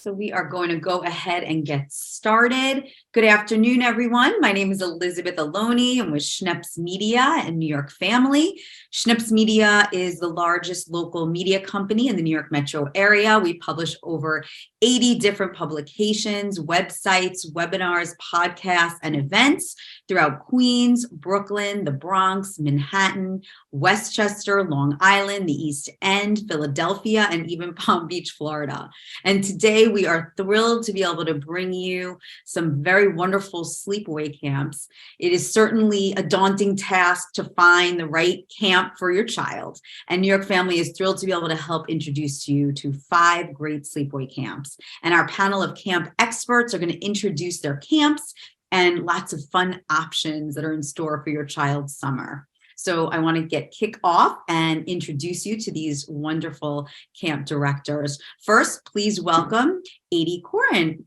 So we are going to go ahead and get started. Good afternoon, everyone. My name is Elizabeth Aloni. I'm with Schneps Media and New York Family. Schneps Media is the largest local media company in the New York metro area. We publish over 80 different publications, websites, webinars, podcasts, and events throughout Queens, Brooklyn, the Bronx, Manhattan, Westchester, Long Island, the East End, Philadelphia, and even Palm Beach, Florida. And today we are thrilled to be able to bring you some very wonderful sleepaway camps. It is certainly a daunting task to find the right camp for your child. And New York Family is thrilled to be able to help introduce you to 5 great sleepaway camps. And our panel of camp experts are going to introduce their camps and lots of fun options that are in store for your child's summer. So I want to kick off and introduce you to these wonderful camp directors. First, please welcome Amy Corin,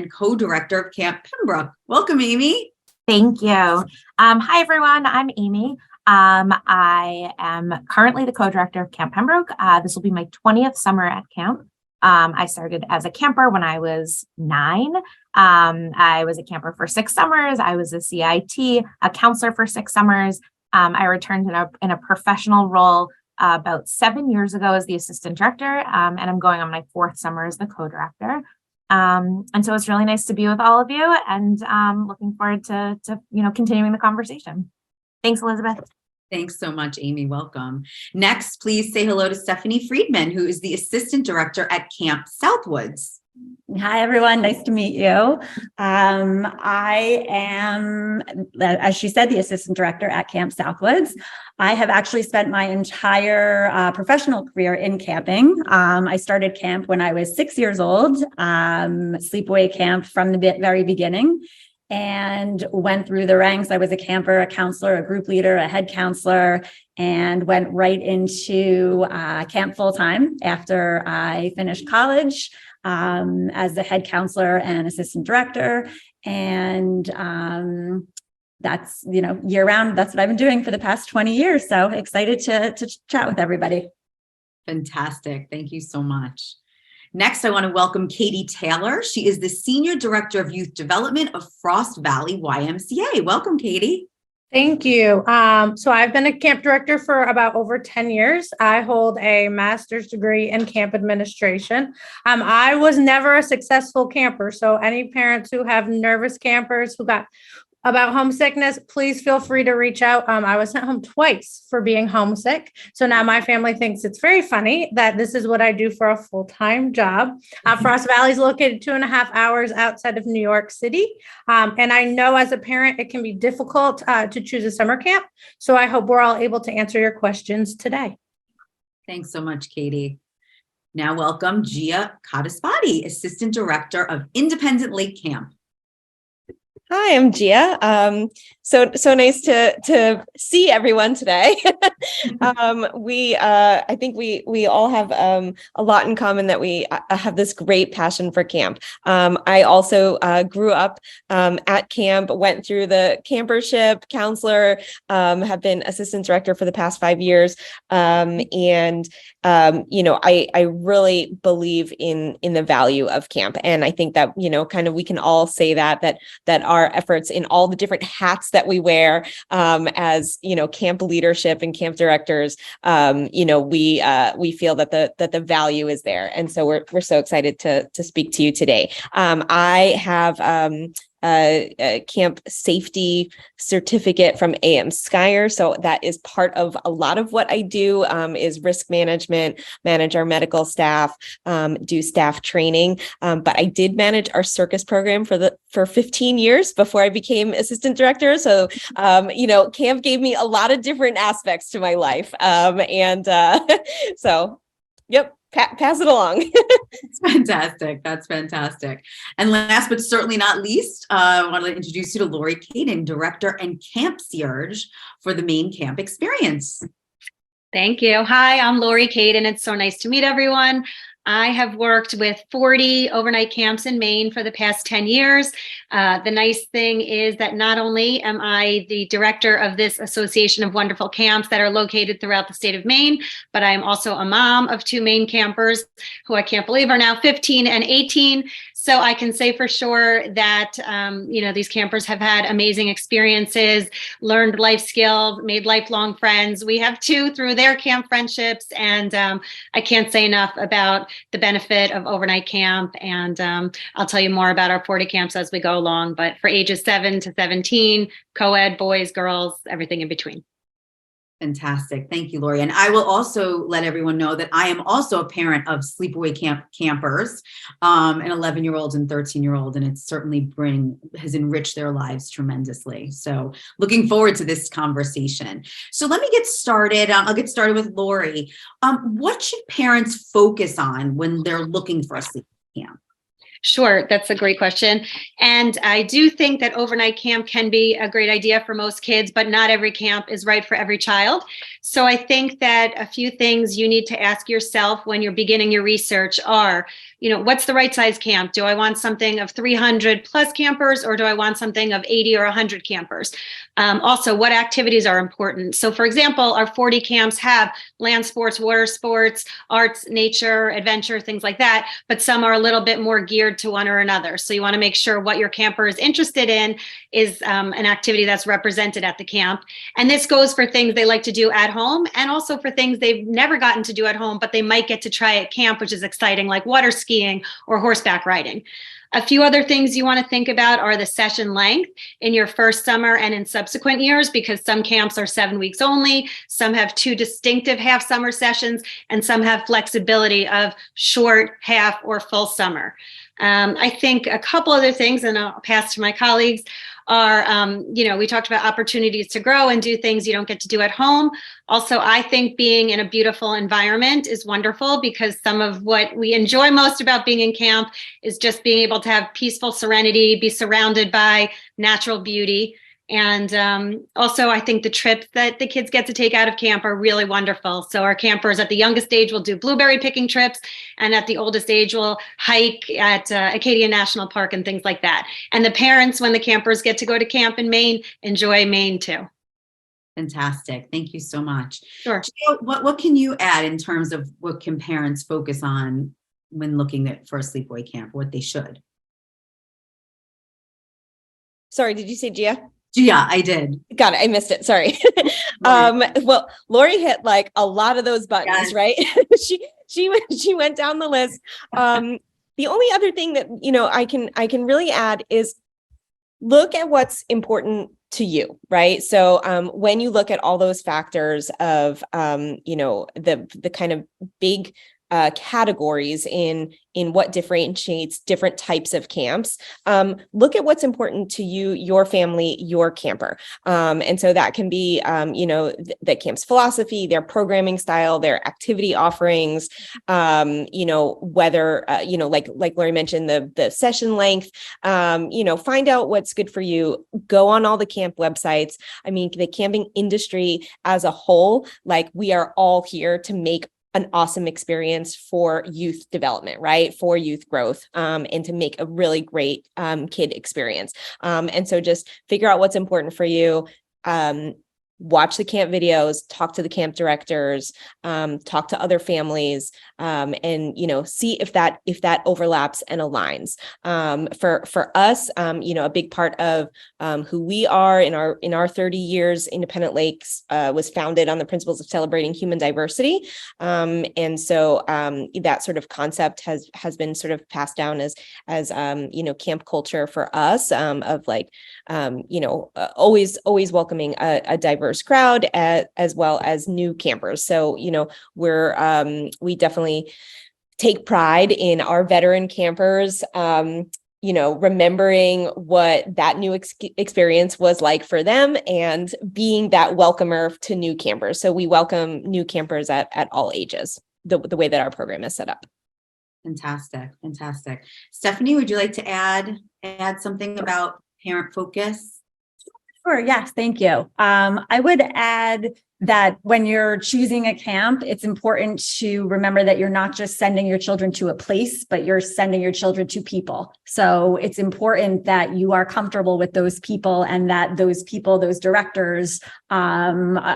co-director of Camp Pembroke. Welcome, Amy. Thank you. Hi, everyone. I'm Amy. I am currently the co-director of Camp Pembroke. This will be my 20th summer at camp. I started as a camper when I was 9. I was a camper for 6 summers. I was a CIT, a counselor for 6 summers. I returned in a professional role about 7 years ago as the assistant director, and I'm going on my 4th summer as the co-director. And so it's really nice to be with all of you, and looking forward to continuing the conversation. Thanks, Elizabeth. Thanks so much, Amy. Welcome. Next, please say hello to Stephanie Friedman, who is the assistant director at Camp Southwoods. Hi, everyone. Nice to meet you. I am, as she said, the assistant director at Camp Southwoods. I have actually spent my entire professional career in camping. I started camp when I was 6 years old, sleepaway camp from the very beginning, and went through the ranks. I was a camper, a counselor, a group leader, a head counselor, and went right into camp full-time after I finished college. As the head counselor and assistant director. And that's, year round, that's what I've been doing for the past 20 years. So excited to chat with everybody. Fantastic. Thank you so much. Next, I want to welcome Katie Taylor. She is the Senior Director of Youth Development of Frost Valley YMCA. Welcome, Katie. Thank you. So I've been a camp director for about over 10 years. I hold a master's degree in camp administration. I was never a successful camper. So any parents who have nervous campers who got about homesickness, please feel free to reach out. I was sent home twice for being homesick. So now my family thinks it's very funny that this is what I do for a full-time job. Frost Valley is located 2.5 hours outside of New York City. And I know as a parent, it can be difficult to choose a summer camp. So I hope we're all able to answer your questions today. Thanks so much, Katie. Now welcome Gia Kadaspati, Assistant Director of Independent Lake Camp. Hi, I'm Gia. So nice to see everyone today. I think we all have a lot in common, that we have this great passion for camp. I also grew up at camp, went through the campership, counselor, have been assistant director for the past 5 years, and I really believe in the value of camp, and I think that kind of we can all say that our efforts in all the different hats that we wear as camp leadership and camp directors, we feel that the value is there, and so we're so excited to speak to you today. I have a camp safety certificate from AM Skyer. So that is part of a lot of what I do, is risk management, manage our medical staff, do staff training. But I did manage our circus program for 15 years before I became assistant director. So, camp gave me a lot of different aspects to my life. So, yep. Pass it along. That's fantastic. That's fantastic. And last but certainly not least, I want to introduce you to Lori Caden, Director and Camp Concierge for the Maine Camp Experience. Thank you. Hi, I'm Lori Caden. It's so nice to meet everyone. I have worked with 40 overnight camps in Maine for the past 10 years. The nice thing is that not only am I the director of this Association of Wonderful Camps that are located throughout the state of Maine, but I am also a mom of 2 Maine campers who I can't believe are now 15 and 18. So I can say for sure that, these campers have had amazing experiences, learned life skills, made lifelong friends. We have 2 through their camp friendships, and I can't say enough about the benefit of overnight camp. And I'll tell you more about our 40 camps as we go along. But for ages 7 to 17, co-ed, boys, girls, everything in between. Fantastic. Thank you, Lori. And I will also let everyone know that I am also a parent of Sleepaway campers, an 11-year-old and 13-year-old, and it certainly has enriched their lives tremendously. So looking forward to this conversation. So let me get started. I'll get started with Lori. What should parents focus on when they're looking for a sleepaway camp? Sure, that's a great question. And I do think that overnight camp can be a great idea for most kids, but not every camp is right for every child. So I think that a few things you need to ask yourself when you're beginning your research are, what's the right size camp? Do I want something of 300 plus campers, or do I want something of 80 or 100 campers? Also, what activities are important? So for example, our 40 camps have land sports, water sports, arts, nature, adventure, things like that, but some are a little bit more geared to one or another. So you want to make sure what your camper is interested in is an activity that's represented at the camp. And this goes for things they like to do at home, and also for things they've never gotten to do at home, but they might get to try at camp, which is exciting, like water skiing or horseback riding. A few other things you want to think about are the session length in your first summer and in subsequent years, because some camps are 7 weeks only, some have 2 distinctive half summer sessions, and some have flexibility of short, half, or full summer. I think a couple other things, and I'll pass to my colleagues, are, we talked about opportunities to grow and do things you don't get to do at home. Also, I think being in a beautiful environment is wonderful, because some of what we enjoy most about being in camp is just being able to have peaceful serenity, be surrounded by natural beauty. And also, I think the trips that the kids get to take out of camp are really wonderful. So our campers at the youngest age will do blueberry picking trips, and at the oldest age will hike at Acadia National Park and things like that. And the parents, when the campers get to go to camp in Maine, enjoy Maine too. Fantastic. Thank you so much. Sure. Gio, what can you add in terms of what can parents focus on when looking for a sleepaway camp, what they should? Sorry, did you say Gia? Yeah, I did. Got it. I missed it. Sorry. Well, Lori hit like a lot of those buttons, Yes. right? she went down the list. The only other thing that, I can really add is look at what's important to you, right? So when you look at all those factors of, the kind of big categories in what differentiates different types of camps, look at what's important to you, your family, your camper. And so that can be, the camp's philosophy, their programming style, their activity offerings, whether, like Lori mentioned, the session length, find out what's good for you, go on all the camp websites. I mean, the camping industry as a whole, like we are all here to make an awesome experience for youth development, right? For youth growth, and to make a really great kid experience. And so just figure out what's important for you. Watch the camp videos, talk to the camp directors, talk to other families, and see if that overlaps and aligns. For us, a big part of who we are in our 30 years, Independent Lakes was founded on the principles of celebrating human diversity, and so that sort of concept has been sort of passed down as camp culture for us, of like always welcoming a diverse crowd as well as new campers. So, we definitely take pride in our veteran campers, remembering what that new experience was like for them and being that welcomer to new campers. So we welcome new campers at all ages, the way that our program is set up. Fantastic. Stephanie, would you like to add something about parent focus? Sure. Yes. Thank you. I would add that when you're choosing a camp, it's important to remember that you're not just sending your children to a place, but you're sending your children to people. So it's important that you are comfortable with those people and that those people, those directors,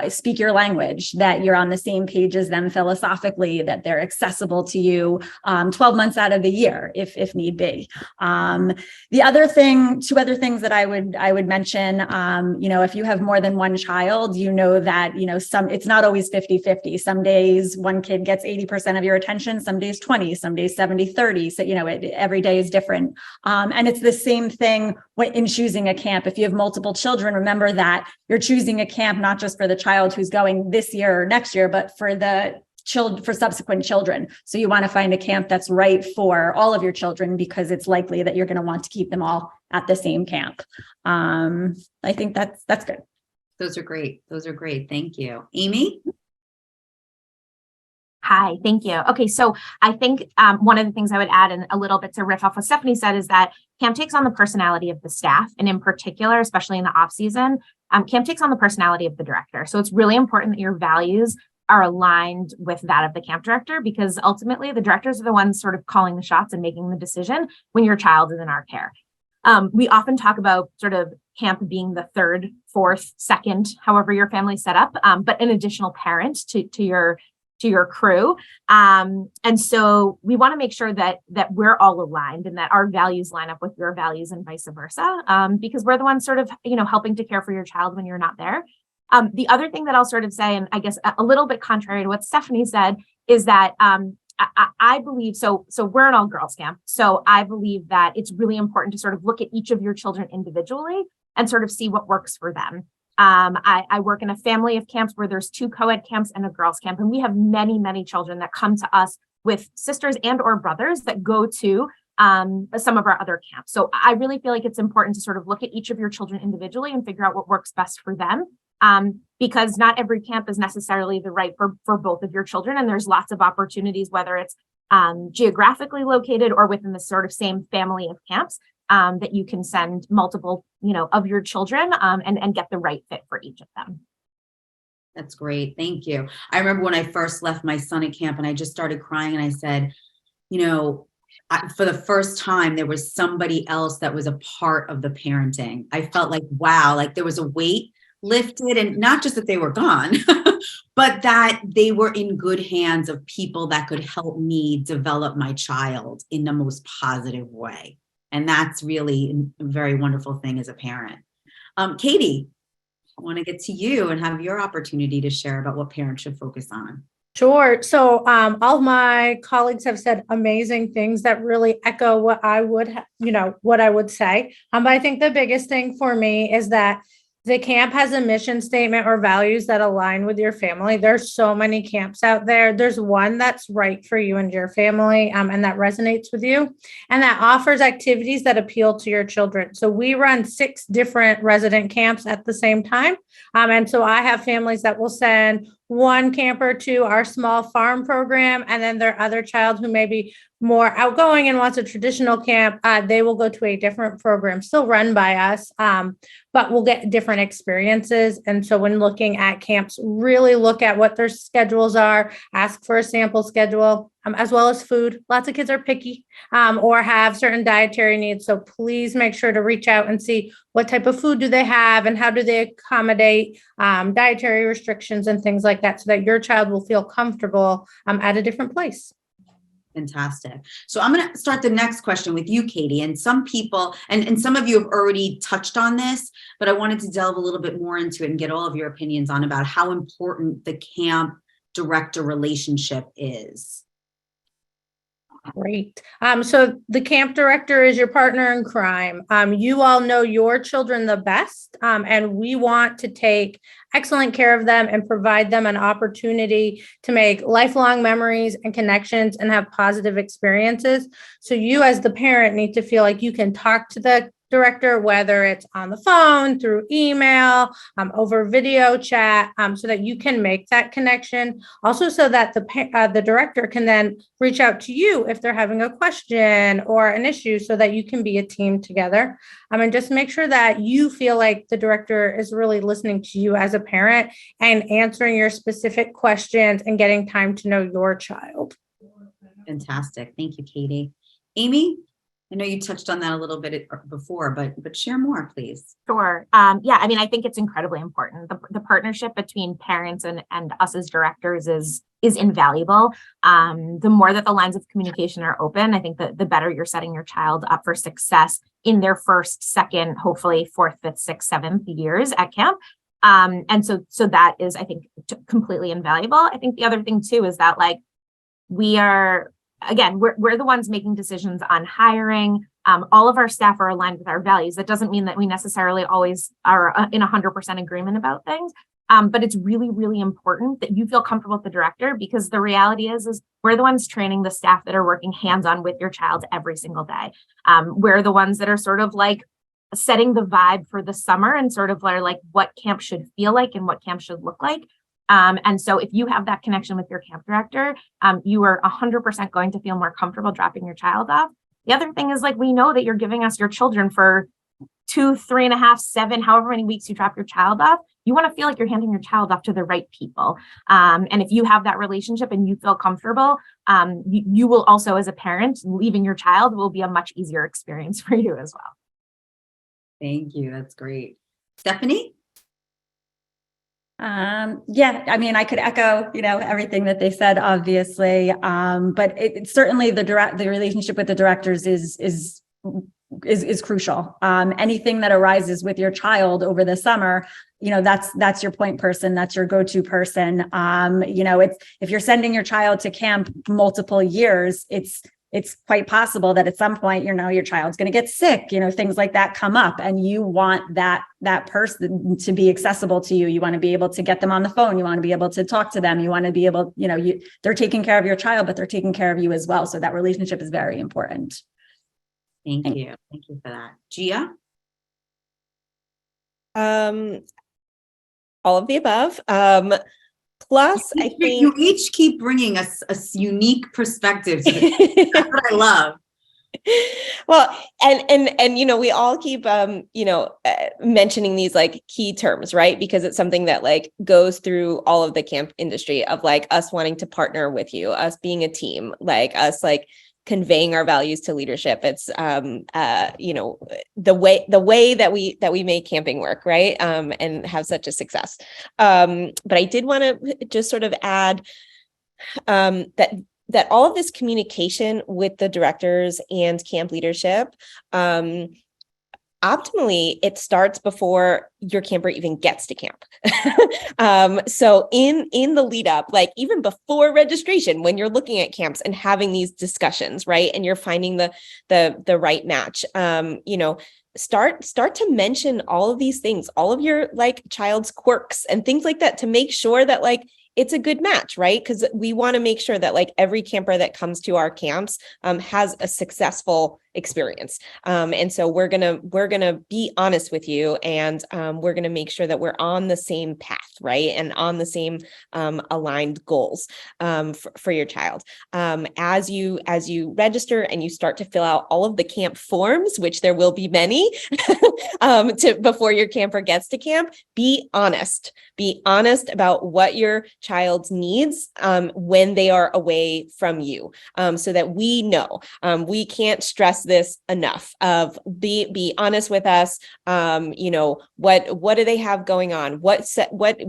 speak your language, that you're on the same page as them philosophically, that they're accessible to you 12 months out of the year, if need be. The other thing, two other things that I would mention, if you have more than one child, that, it's not always 50-50. Some days one kid gets 80% of your attention, some days 20, some days 70-30. So, every day is different. And it's the same thing in choosing a camp. If you have multiple children, remember that you're choosing a camp, not just for the child who's going this year or next year, but for subsequent children. So you want to find a camp that's right for all of your children, because it's likely that you're going to want to keep them all at the same camp. I think that's good. Those are great. Thank you. Amy? Hi, thank you. Okay, so I think one of the things I would add, and a little bit to riff off what Stephanie said, is that camp takes on the personality of the staff, and in particular, especially in the off season, camp takes on the personality of the director. So it's really important that your values are aligned with that of the camp director, because ultimately the directors are the ones sort of calling the shots and making the decision when your child is in our care. We often talk about sort of camp being the third, fourth, second, however your family's set up, but an additional parent to your crew. And so we want to make sure that we're all aligned and that our values line up with your values and vice versa, because we're the ones sort of, helping to care for your child when you're not there. The other thing that I'll sort of say, and I guess a little bit contrary to what Stephanie said, is that I believe, so we're an all girls camp. So I believe that it's really important to sort of look at each of your children individually and sort of see what works for them. I work in a family of camps where there's 2 co-ed camps and a girls camp. And we have many, many children that come to us with sisters and or brothers that go to some of our other camps. So I really feel like it's important to sort of look at each of your children individually and figure out what works best for them. Because not every camp is necessarily the right for both of your children. And there's lots of opportunities, whether it's geographically located or within the sort of same family of camps, that you can send multiple, of your children and get the right fit for each of them. That's great. Thank you. I remember when I first left my son at camp and I just started crying and I said, for the first time, there was somebody else that was a part of the parenting. I felt like, wow, like there was a weight lifted, and not just that they were gone, but that they were in good hands of people that could help me develop my child in the most positive way. And that's really a very wonderful thing as a parent. Katie, I want to get to you and have your opportunity to share about what parents should focus on. Sure. So all of my colleagues have said amazing things that really echo what I would, what I would say. But I think the biggest thing for me is that the camp has a mission statement or values that align with your family. There's so many camps out there. There's one that's right for you and your family, and that resonates with you, and that offers activities that appeal to your children. So we run 6 different resident camps at the same time. And so I have families that will send one camper to our small farm program, and then their other child who may be more outgoing and wants a traditional camp, they will go to a different program, still run by us, but we'll get different experiences. And so when looking at camps, really look at what their schedules are, ask for a sample schedule, as well as food. Lots of kids are picky or have certain dietary needs. So please make sure to reach out and see what type of food do they have and how do they accommodate dietary restrictions and things like that, so that your child will feel comfortable at a different place. Fantastic. So I'm going to start the next question with you, Katie. And some people, and some of you have already touched on this, but I wanted to delve a little bit more into it and get all of your opinions on about how important the camp director relationship is. Great. So the camp director is your partner in crime. You all know your children the best, and we want to take excellent care of them and provide them an opportunity to make lifelong memories and connections and have positive experiences. So you as the parent need to feel like you can talk to the director, whether it's on the phone, through email, over video chat, so that you can make that connection. Also, so that the director can then reach out to you if they're having a question or an issue, so that you can be a team together. And just make sure that you feel like the director is really listening to you as a parent and answering your specific questions and getting time to know your child. Fantastic. Thank you, Katie. Amy, I know you touched on that a little bit before, but share more, please. Sure. Yeah, I mean, I think it's incredibly important. The partnership between parents and us as directors is invaluable. The more that the lines of communication are open, I think that the better you're setting your child up for success in their first, second, hopefully fourth, fifth, sixth, seventh years at camp. And so that is, I think, completely invaluable. I think the other thing too is that, like, we're the ones making decisions on hiring. All of our staff are aligned with our values. That doesn't mean that we necessarily always are in 100% agreement about things. But it's really, really important that you feel comfortable with the director, because the reality is we're the ones training the staff that are working hands-on with your child every single day. We're the ones that are sort of like setting the vibe for the summer and sort of like what camp should feel like and what camp should look like. And so if you have that connection with your camp director, you are 100% going to feel more comfortable dropping your child off. The other thing is, like, we know that you're giving us your children for 2, 3.5, 7, however many weeks you drop your child off. You want to feel like you're handing your child off to the right people. And if you have that relationship and you feel comfortable, you will also, as a parent, leaving your child will be a much easier experience for you as well. Thank you. That's great. Stephanie? Yeah, I mean, I could echo, everything that they said, obviously. But it's certainly the relationship with the directors is crucial. Anything that arises with your child over the summer, that's your point person, that's your go-to person. If you're sending your child to camp multiple years, it's quite possible that at some point, your child's going to get sick, things like that come up, and you want that person to be accessible to you. You want to be able to get them on the phone. You want to be able to talk to them. You want to be able, they're taking care of your child, but they're taking care of you as well. So that relationship is very important. Thank you. Thank you for that. Gia? All of the above. Plus, I think you each keep bringing us a unique perspective to this. That's what I love. Well, and we all keep mentioning these like key terms, right? Because it's something that like goes through all of the camp industry of like us wanting to partner with you, us being a team, like us like conveying our values to leadership. It's the way that we make camping work, right? And have such a success. But I did want to just sort of add that all of this communication with the directors and camp leadership, optimally, it starts before your camper even gets to camp. So in the lead up, like even before registration, when you're looking at camps and having these discussions, right, and you're finding the right match, start to mention all of these things, all of your like child's quirks and things like that, to make sure that like it's a good match, right? Because we want to make sure that like every camper that comes to our camps has a successful experience. And so we're gonna be honest with you, and we're gonna make sure that we're on the same path, right, and on the same aligned goals for your child. As you register and you start to fill out all of the camp forms, which there will be many, before your camper gets to camp, be honest. Be honest about what your child's needs when they are away from you, so that we know. We can't stress this enough. Of be honest with us. What do they have going on? What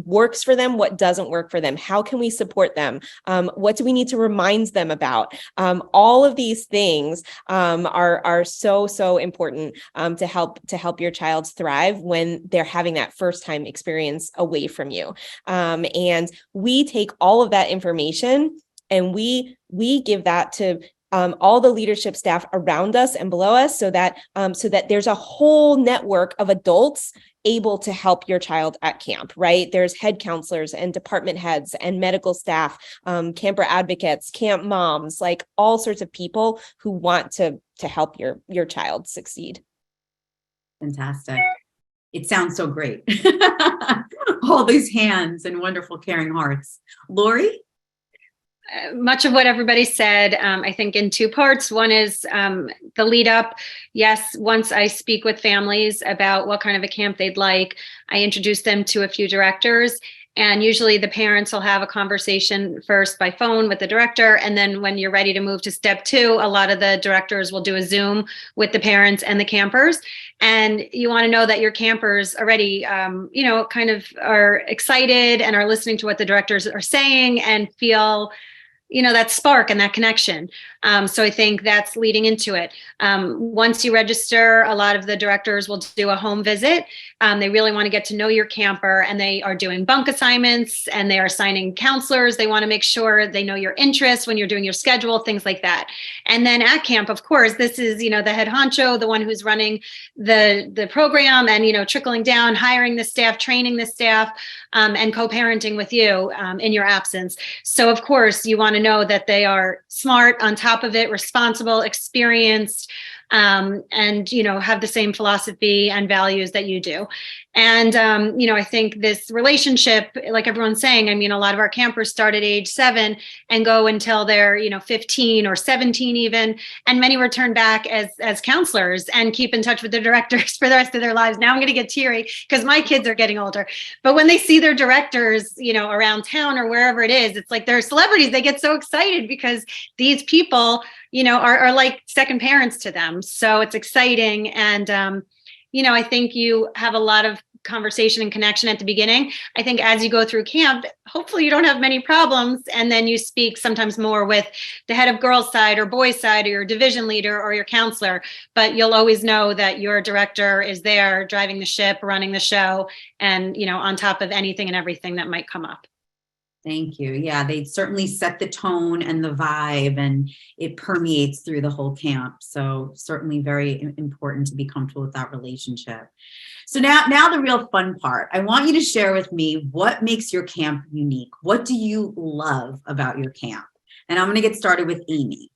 works for them? What doesn't work for them? How can we support them? What do we need to remind them about? All of these things are so important to help your child thrive when they're having that first time experience away from you. And we take all of that information and we give that to all the leadership staff around us and below us, so that there's a whole network of adults able to help your child at camp, right? There's head counselors and department heads and medical staff, camper advocates, camp moms, like all sorts of people who want to help your child succeed. Fantastic. It sounds so great. All these hands and wonderful caring hearts. Lori? Much of what everybody said, I think in two parts. One is the lead up. Yes, once I speak with families about what kind of a camp they'd like, I introduce them to a few directors. And usually the parents will have a conversation first by phone with the director. And then when you're ready to move to step two, a lot of the directors will do a Zoom with the parents and the campers. And you want to know that your campers already, kind of are excited and are listening to what the directors are saying and feel that spark and that connection. So I think that's leading into it. Once you register, a lot of the directors will do a home visit. They really want to get to know your camper, and they are doing bunk assignments and they are assigning counselors. They want to make sure they know your interests when you're doing your schedule, things like that. And then at camp, of course, this is, the head honcho, the one who's running the program and, trickling down, hiring the staff, training the staff, and co-parenting with you in your absence. So of course, you want to know that they are smart, on top of it, responsible, experienced, and have the same philosophy and values that you do. And I think this relationship, like everyone's saying, a lot of our campers start at age 7 and go until they're 15 or 17 even, and many return back as counselors and keep in touch with the directors for the rest of their lives. Now I'm going to get teary because my kids are getting older, but when they see their directors around town or wherever it is, it's like they're celebrities. They get so excited because these people are like second parents to them. So it's exciting. And, I think you have a lot of conversation and connection at the beginning. I think as you go through camp, hopefully you don't have many problems. And then you speak sometimes more with the head of girls' side or boys' side or your division leader or your counselor. But you'll always know that your director is there driving the ship, running the show, and, on top of anything and everything that might come up. Thank you. Yeah, they certainly set the tone and the vibe, and it permeates through the whole camp. So certainly very important to be comfortable with that relationship. So now the real fun part. I want you to share with me what makes your camp unique. What do you love about your camp? And I'm going to get started with Amy.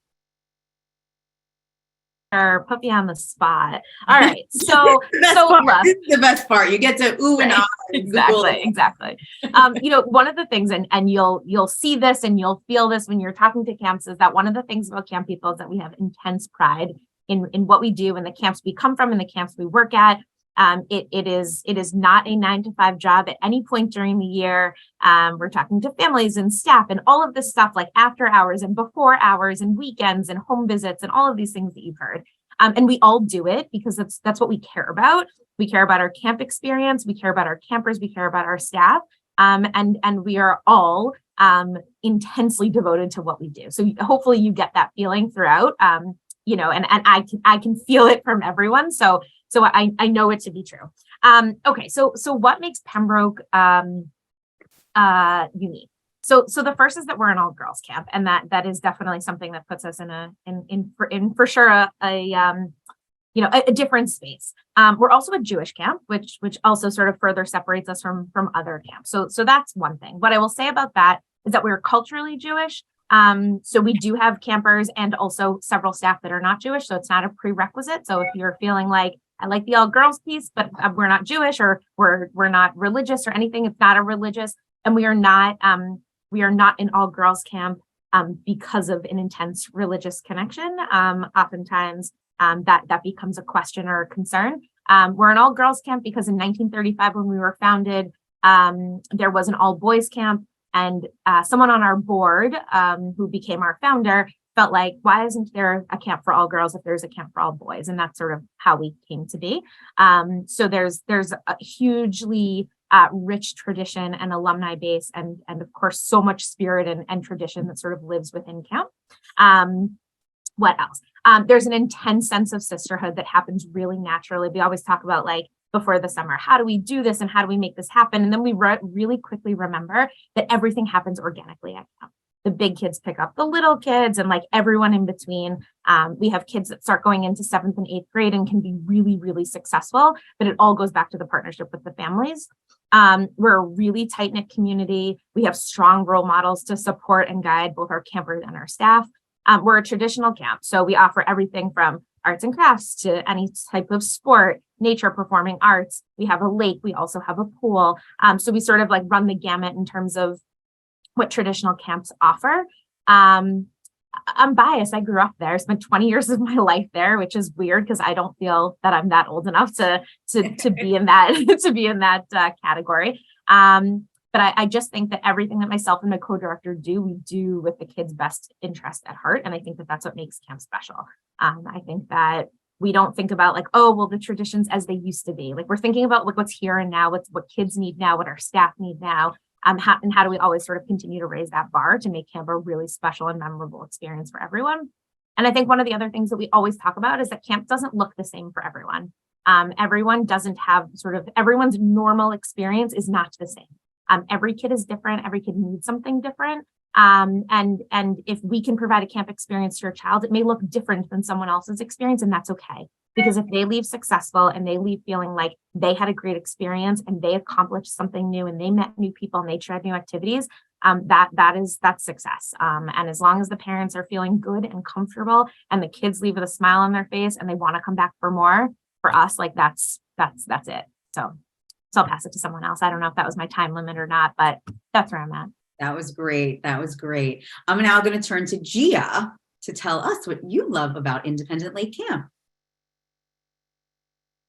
Or put me on the spot. All right. So love. This is the best part. You get to ooh and ah. Exactly. One of the things, and you'll see this and you'll feel this when you're talking to camps, is that one of the things about camp people is that we have intense pride in what we do and the camps we come from and the camps we work at. It is not a 9-to-5 job at any point during the year. We're talking to families and staff and all of this stuff, like after hours and before hours and weekends and home visits and all of these things that you've heard. And we all do it because that's what we care about. We care about our camp experience. We care about our campers. We care about our staff. And we are all intensely devoted to what we do. So hopefully you get that feeling throughout. And I can feel it from everyone. So I know it to be true. Okay, so what makes Pembroke unique? So the first is that we're an all girls camp, and that is definitely something that puts us in for sure a different space. We're also a Jewish camp, which also sort of further separates us from other camps. So that's one thing. What I will say about that is that we're culturally Jewish. So we do have campers and also several staff that are not Jewish. So it's not a prerequisite. So if you're feeling like, I like the all girls piece, but we're not Jewish or we're not religious or anything, it's not a religious, and we are not an all girls camp because of an intense religious connection. Oftentimes that becomes a question or a concern. We're an all girls camp because in 1935, when we were founded, there was an all boys camp. And someone on our board who became our founder felt like, why isn't there a camp for all girls if there's a camp for all boys? And that's sort of how we came to be. So there's a hugely rich tradition and alumni base, and of course, so much spirit and tradition that sort of lives within camp. What else? There's an intense sense of sisterhood that happens really naturally. We always talk about, like, before the summer, how do we do this and how do we make this happen? And then we really quickly remember that everything happens organically at camp. The big kids pick up the little kids and like everyone in between. We have kids that start going into 7th and 8th grade and can be really, really successful, but it all goes back to the partnership with the families. We're a really tight-knit community. We have strong role models to support and guide both our campers and our staff. We're a traditional camp, so we offer everything from arts and crafts to any type of sport, nature, performing arts. We have a lake. We also have a pool. So we sort of like run the gamut in terms of what traditional camps offer. I'm biased. I grew up there. I spent 20 years of my life there, which is weird because I don't feel that I'm that old enough to be in that category. But I just think that everything that myself and my co-director do, we do with the kids' best interest at heart. And I think that that's what makes camp special. I think that we don't think about like, oh, well, the traditions as they used to be. Like we're thinking about like what's here and now, what kids need now, what our staff need now. And how do we always sort of continue to raise that bar to make camp a really special and memorable experience for everyone? And I think one of the other things that we always talk about is that camp doesn't look the same for everyone. Everyone doesn't have everyone's normal experience is not the same. Every kid is different. Every kid needs something different. And if we can provide a camp experience to your child, it may look different than someone else's experience, and that's okay. Because if they leave successful and they leave feeling like they had a great experience and they accomplished something new and they met new people and they tried new activities, that's success. And as long as the parents are feeling good and comfortable and the kids leave with a smile on their face and they want to come back for more, for us, like that's it. So I'll pass it to someone else. I don't know if that was my time limit or not, but that's where I'm at. That was great. That was great. I'm now going to turn to Gia to tell us what you love about Independent Lake Camp.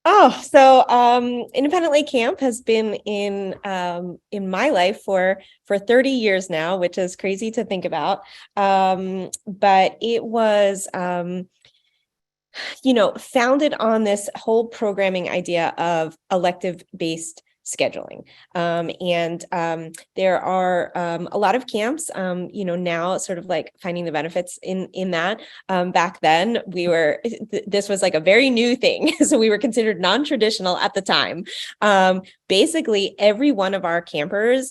Oh, so Independent Lake Camp has been in my life for 30 years now, which is crazy to think about. But it was founded on this whole programming idea of elective-based scheduling. There are a lot of camps, now sort of like finding the benefits in that. Back then this was like a very new thing. So we were considered non-traditional at the time. Basically every one of our campers,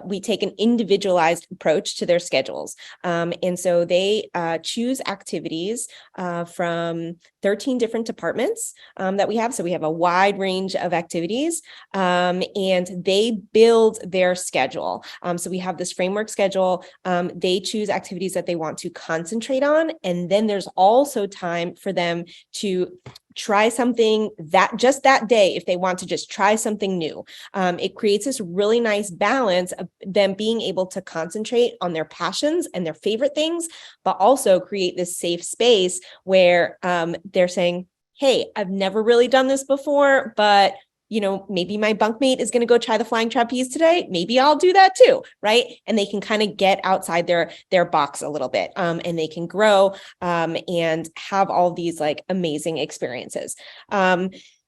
we take an individualized approach to their schedules. And so they choose activities from 13 different departments that we have. So we have a wide range of activities, and they build their schedule. So we have this framework schedule. They choose activities that they want to concentrate on. And then there's also time for them to try something that day if they want to just try something new. It creates this really nice balance of them being able to concentrate on their passions and their favorite things, but also create this safe space where they're saying, hey, I've never really done this before, but maybe my bunkmate is going to go try the flying trapeze today. Maybe I'll do that too, right? And they can kind of get outside their box a little bit, and they can grow and have all these like amazing experiences.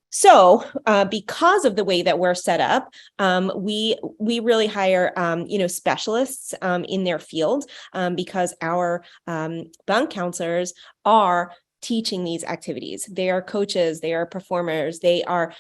So because of the way that we're set up, we really hire, specialists in their field because our bunk counselors are teaching these activities. They are coaches, they are performers, they are,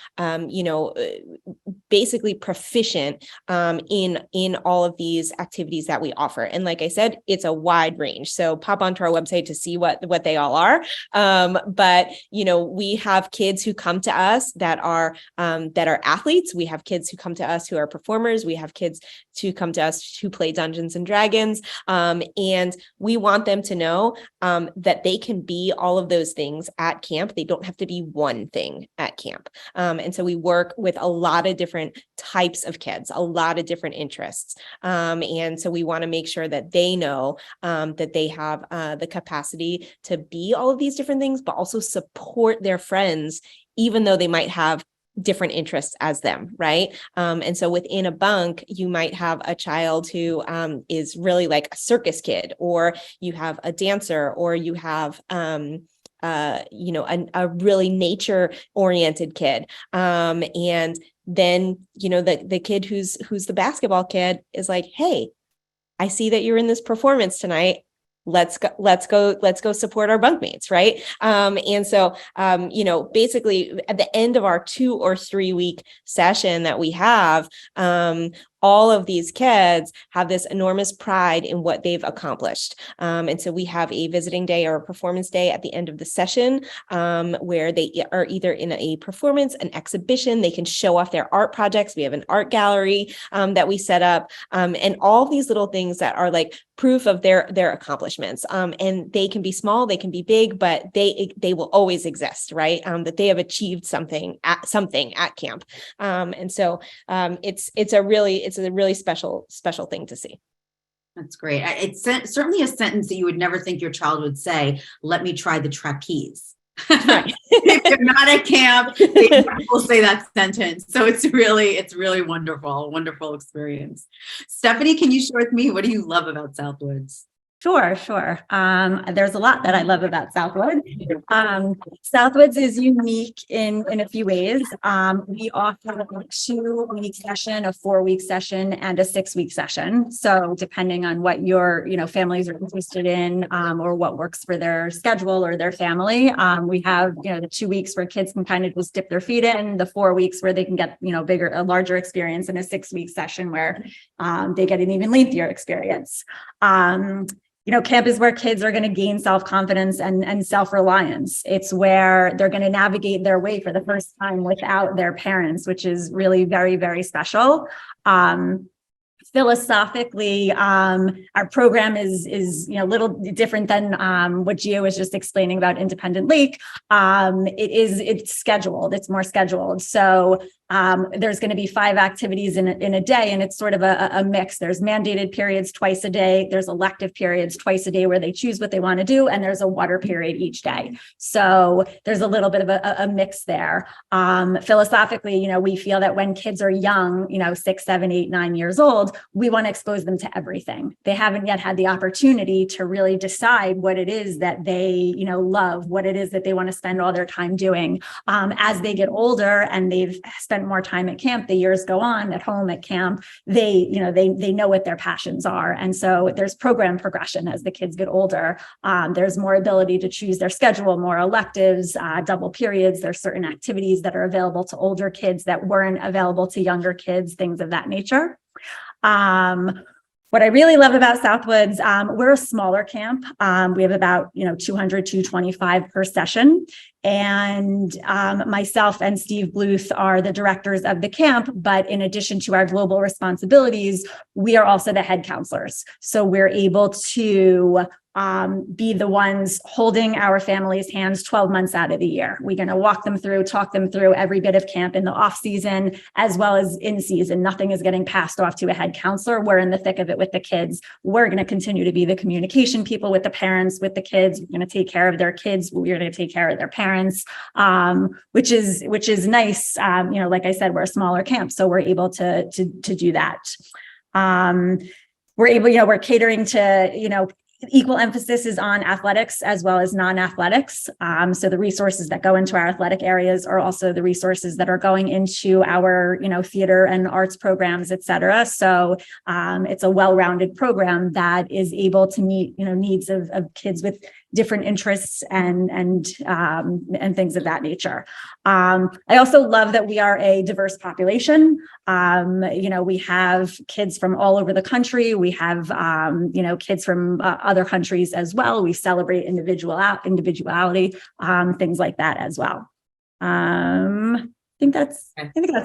basically proficient in all of these activities that we offer. And like I said, it's a wide range. So pop onto our website to see what they all are. But we have kids who come to us that are athletes. We have kids who come to us who are performers. We have kids who come to us who play Dungeons and Dragons. And we want them to know that they can be all of those things at camp. They don't have to be one thing at camp. And so we work with a lot of different types of kids, a lot of different interests. And so we want to make sure that they know that they have the capacity to be all of these different things, but also support their friends, even though they might have different interests as them, right? And so within a bunk, you might have a child who is really like a circus kid, or you have a dancer, or you have a really nature-oriented kid. And then, the kid who's the basketball kid is like, hey, I see that you're in this performance tonight. Let's go support our bunkmates, right? And so, basically at the end of our 2 or 3 week session that we have, all of these kids have this enormous pride in what they've accomplished. And so we have a visiting day or a performance day at the end of the session, where they are either in a performance, an exhibition, they can show off their art projects. We have an art gallery that we set up, and all these little things that are like proof of their accomplishments. And they can be small, they can be big, but they will always exist, right? That they have achieved something at camp. And so it's a really special thing to see. That's great. It's certainly a sentence that you would never think your child would say, let me try the trapeze. Right. If they're not at camp, they will say that sentence. So it's really wonderful experience. Stephanie, can you share with me, what do you love about Southwoods? Sure. There's a lot that I love about Southwoods. Southwoods is unique in a few ways. We offer a 2-week session, a 4-week session, and a 6-week session. So depending on what your families are interested in, or what works for their schedule or their family, we have the 2 weeks where kids can kind of just dip their feet in, the 4 weeks where they can get a larger experience, and a 6-week session where they get an even lengthier experience. Camp is where kids are going to gain self-confidence and self-reliance. It's where they're going to navigate their way for the first time without their parents, which is really very, very special. Philosophically, our program is a little different than what Gio was just explaining about Independent Lake. It's scheduled. It's more scheduled. So there's going to be 5 activities in a day, and it's sort of a mix. There's mandated periods twice a day. There's elective periods twice a day where they choose what they want to do, and there's a water period each day. So there's a little bit of a mix there. Philosophically, we feel that when kids are young, 6, 7, 8, 9 years old, we want to expose them to everything. They haven't yet had the opportunity to really decide what it is that they, love, what it is that they want to spend all their time doing. As they get older and they've spent more time at camp, the years go on at home at camp, they know what their passions are. And so there's program progression as the kids get older. There's more ability to choose their schedule, more electives, double periods. There's certain activities that are available to older kids that weren't available to younger kids, things of that nature. What I really love about Southwoods, we're a smaller camp. We have about 200, 225 per session. And myself and Steve Bluth are the directors of the camp. But in addition to our global responsibilities, we are also the head counselors. So we're able to be the ones holding our families' hands 12 months out of the year. We're going to walk them through, talk them through every bit of camp in the off season, as well as in season. Nothing is getting passed off to a head counselor. We're in the thick of it with the kids. We're going to continue to be the communication people with the parents, with the kids. We're going to take care of their kids. We're going to take care of their parents, which is nice. Like I said, we're a smaller camp, so we're able to do that. We're catering to, equal emphasis is on athletics as well as non-athletics. So the resources that go into our athletic areas are also the resources that are going into our, theater and arts programs, et cetera. So it's a well-rounded program that is able to meet, needs of kids with different interests and things of that nature. I also love that we are a diverse population. We have kids from all over the country. We have, kids from other countries as well. We celebrate individuality, things like that as well. I think that's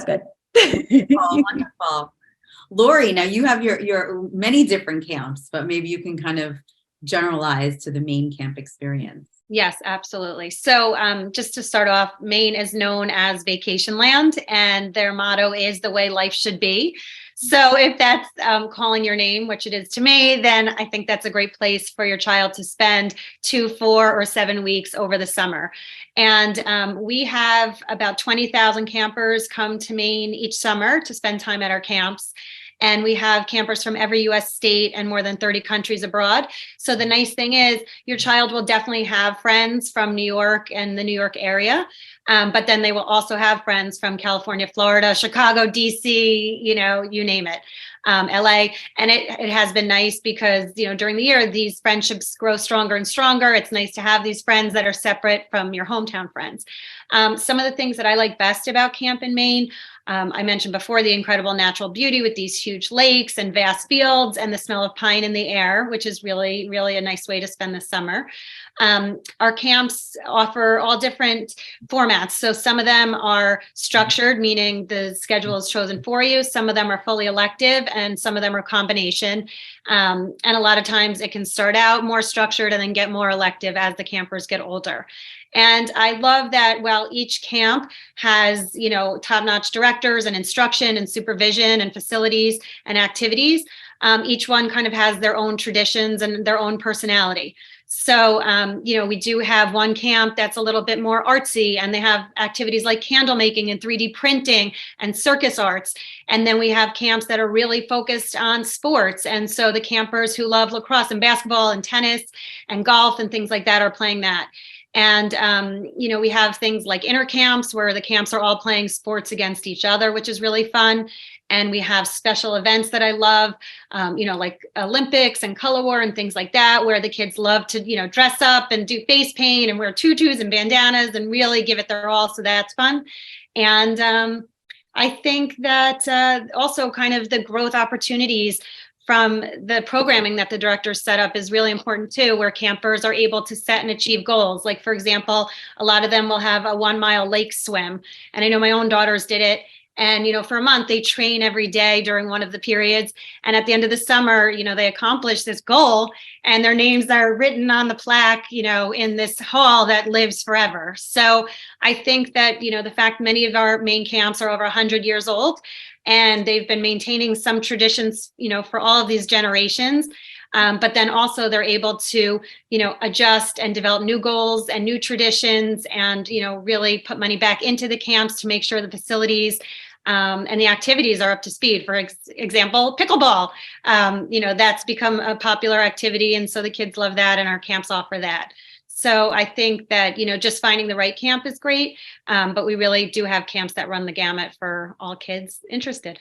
good. Oh, wonderful. Lori, now you have your many different camps, but maybe you can kind of generalize to the Maine camp experience. Yes, absolutely. So just to start off, Maine is known as vacation land, and their motto is the way life should be. So if that's calling your name, which it is to me, then I think that's a great place for your child to spend 2, 4, or 7 weeks over the summer. And we have about 20,000 campers come to Maine each summer to spend time at our camps. And we have campers from every U.S. state and more than 30 countries abroad. So the nice thing is your child will definitely have friends from New York and the New York area. But then they will also have friends from California, Florida, Chicago, DC, you name it, LA. And it has been nice because, during the year, these friendships grow stronger and stronger. It's nice to have these friends that are separate from your hometown friends. Some of the things that I like best about camp in Maine I mentioned before the incredible natural beauty with these huge lakes and vast fields and the smell of pine in the air, which is really, really a nice way to spend the summer. Our camps offer all different formats. So some of them are structured, meaning the schedule is chosen for you. Some of them are fully elective and some of them are combination. And a lot of times it can start out more structured and then get more elective as the campers get older. And I love that while each camp has, top-notch directors and instruction and supervision and facilities and activities, each one kind of has their own traditions and their own personality. So, we do have one camp that's a little bit more artsy, and they have activities like candle making and 3D printing and circus arts. And then we have camps that are really focused on sports. And so the campers who love lacrosse and basketball and tennis and golf and things like that are playing that. And, we have things like inter camps where the camps are all playing sports against each other, which is really fun. And we have special events that I love, like Olympics and color war and things like that, where the kids love to, dress up and do face paint and wear tutus and bandanas and really give it their all. So that's fun. And I think that also kind of the growth opportunities from the programming that the directors set up is really important too, where campers are able to set and achieve goals. Like, for example, a lot of them will have a 1 mile lake swim. And I know my own daughters did it. And, for a month, they train every day during one of the periods. And at the end of the summer, they accomplish this goal and their names are written on the plaque, in this hall that lives forever. So I think that, the fact many of our main camps are over 100 years old and they've been maintaining some traditions, for all of these generations. But then also they're able to, adjust and develop new goals and new traditions and, really put money back into the camps to make sure the facilities and the activities are up to speed. For example, pickleball, that's become a popular activity. And so the kids love that and our camps offer that. So I think that, just finding the right camp is great. But we really do have camps that run the gamut for all kids interested.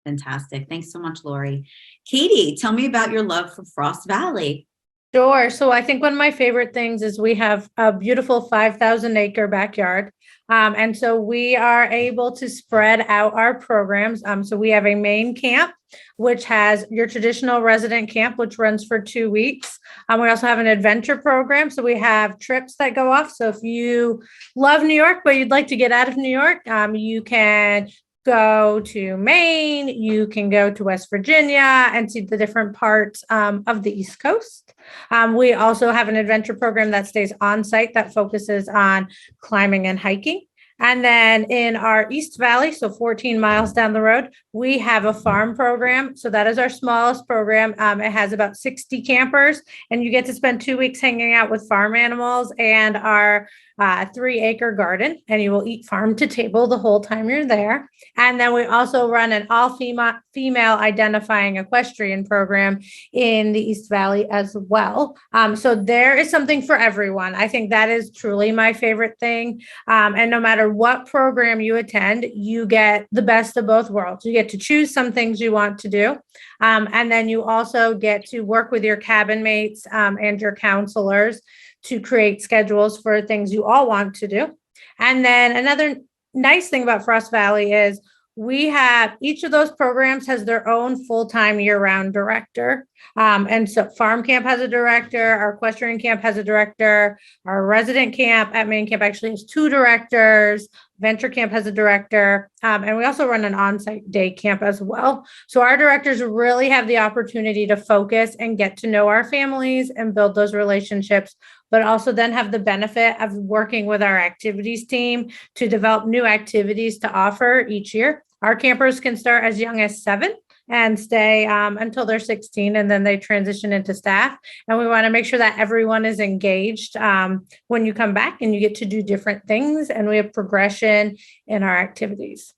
Fantastic. Thanks so much, Lori. Katie, tell me about your love for Frost Valley. Sure. So I think one of my favorite things is we have a beautiful 5,000-acre backyard. And so we are able to spread out our programs. So we have a main camp, which has your traditional resident camp, which runs for 2 weeks. We also have an adventure program. So we have trips that go off. So if you love New York, but you'd like to get out of New York, you can go to Maine, you can go to West Virginia and see the different parts of the East Coast. We also have an adventure program that stays on site that focuses on climbing and hiking. And then in our East Valley, so 14 miles down the road, we have a farm program. So that is our smallest program. It has about 60 campers, and you get to spend 2 weeks hanging out with farm animals and our 3-acre garden, and you will eat farm to table the whole time you're there. And then we also run an all-female identifying equestrian program in the East Valley as well. So there is something for everyone. I think that is truly my favorite thing. And no matter what program you attend, you get the best of both worlds. You get to choose some things you want to do. And then you also get to work with your cabin mates and your counselors to create schedules for things you all want to do. And then another nice thing about Frost Valley is we have each of those programs has their own full-time year-round director. And so farm camp has a director, our equestrian camp has a director, our resident camp at main camp actually has 2 directors, venture camp has a director, and we also run an on-site day camp as well. So our directors really have the opportunity to focus and get to know our families and build those relationships, but also then have the benefit of working with our activities team to develop new activities to offer each year. Our campers can start as young as 7 and stay until they're 16, and then they transition into staff. And we want to make sure that everyone is engaged when you come back and you get to do different things, and we have progression in our activities.